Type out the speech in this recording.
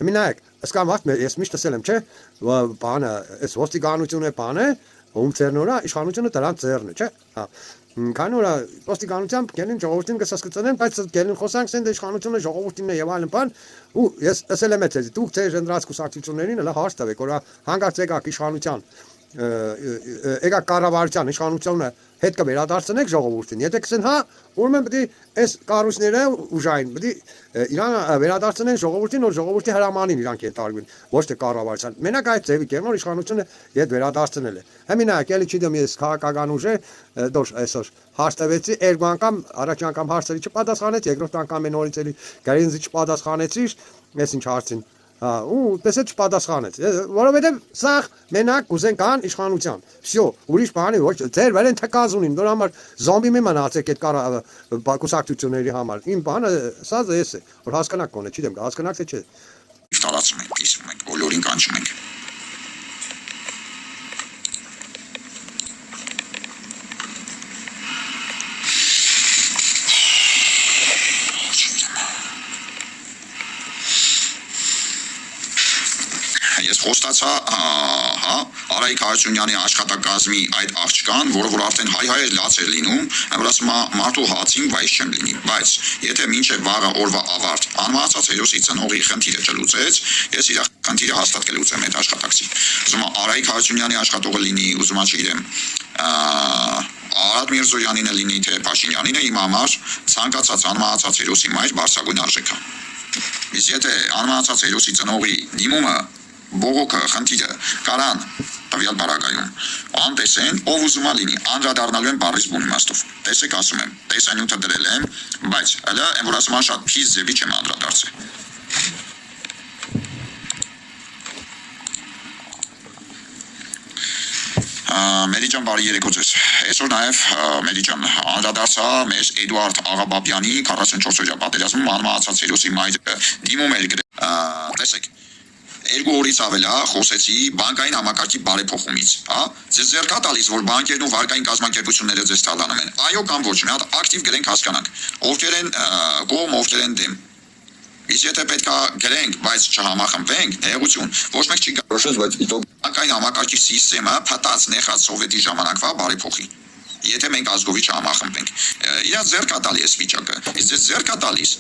Մենակ, ասկամ վաղ ես միշտ ասել եմ, չէ, բանը, այս ոստիկանությունը բանը, ում ծերնորա իշխանությունը դրանց ծերն է, չէ։ Հա։ Քանի որ ոստիկանությամբ գելին ժողովրդին կսասկծեն, բայց գելին խոսանք սեն իշխանությունը ժողովրդինն է եւ այլն բան, ու ես ասել եմ այդպես, դուք ձեր ժնդրած կուսակցություններին հələ հարց տվեք, որ հանգած եկաք իշխանության եկաք կառավարության իշխանությունը հետ կվերադարձնեք ժողովրդին։ Եթե կսեն հա, ուրեմն պետք է այս կառույցները ուժային, պետք է իրան վերադարձնեն ժողովրդին, որ ժողովրդի հրամանին իրանք ենթարկվեն, ոչ թե կառավարության։ Մենակ այդ ձևի կերպով իշխանությունը իդ վերադարձնել է։ Հեմինակ էլի չգիտեմ ես քաղաքական ուժ է, դոշ այսօր հարցտվեցի, երկու անգամ, առաջին անգամ հարցերի չպատասխանեց, երկրորդ անգամ նորից էլի գարինձի չպատասխանեցի, ես ինչ հարցին ու տեսա չպատասխանեց, որովհետև սա մենակ կուզեն կան իշխանության։ Всё, ուրիշ բանի ոչ, ձեր վեր են թկած ունին, դրա համար զոմբի մի մնացեք այդ կուսակցությունների համար։ Իմ բանը սա էս է, որ հասկանաք կոնե, չգիտեմ, հասկանաք թե չէ։ Ստալացում ենք, իսկ մենք բոլորին կանչում ենք։ Ես խոստացա, հա, Արայիկ Հարությունյանի աշխատակազմի այդ աղջկան, որը որ արդեն հայ-հայ լաց էր լինում, որ ասում մարդու հացին վայս չեմ լինի, բայց եթե մինչև վաղը օրվա ավարտ անմահացած հերոսի ծնողի խնդիրը չլուծեց, ես իր խնդիրը հաստատ կլուծեմ այդ աշխատակցի։ Ուզում Արայիկ Հարությունյանի աշխատողը լինի, ուզում չգիտեմ, Արադ Միրզոյանինը լինի, թե Փաշինյանինը, իմ համար ցանկացած անմահացած հերոսի մայր բարձրագույն արժեք է։ Իսկ եթե անմահացած հերոսի ծնողի դիմումը բողոքը խնդիրը կարան տվյալ բարակայում անտեսեն, ով ուզում է լինի, անդրադառնալու են բառից բուն իմաստով։ Տեսեք, ասում եմ, տեսանյութը դրել եմ, բայց հələ այն որ ասում եմ շատ փիզ ձևի չեմ անդրադարձել։ Մերի ջան, բարի երեկո ձեզ։ Այսօր նաև Մերի ջան անդրադարձա մեր Էդուարդ Աղաբաբյանի 44-օրյա պատերազմում անմահացած հերոսի մայրը դիմում էր տեսեք երկու օրից ավել խոսեցի բանկային համակարգի բարեփոխումից, հա, ձեզ ձեռք է տալիս, որ բանկերն ու վարկային կազմակերպությունները ձեզ թալանում են, այո կամ ոչ, մի հատ ակտիվ գրենք հասկանանք, ովքեր են կողմ, ովքեր են դեմ, իսկ եթե պետք է գրենք, բայց չհամախմբենք, նեղություն, ոչ մեկ չի գարոշես, բայց իտոք բանկային համակարգի սիստեմը փտած նեղած սովետի ժամանակվա բարեփոխի, եթե մենք ազգովի չհամախմբենք, իրաց ձեռք է տալի այս վիճակը, իսկ ձեզ ձեռք է տալիս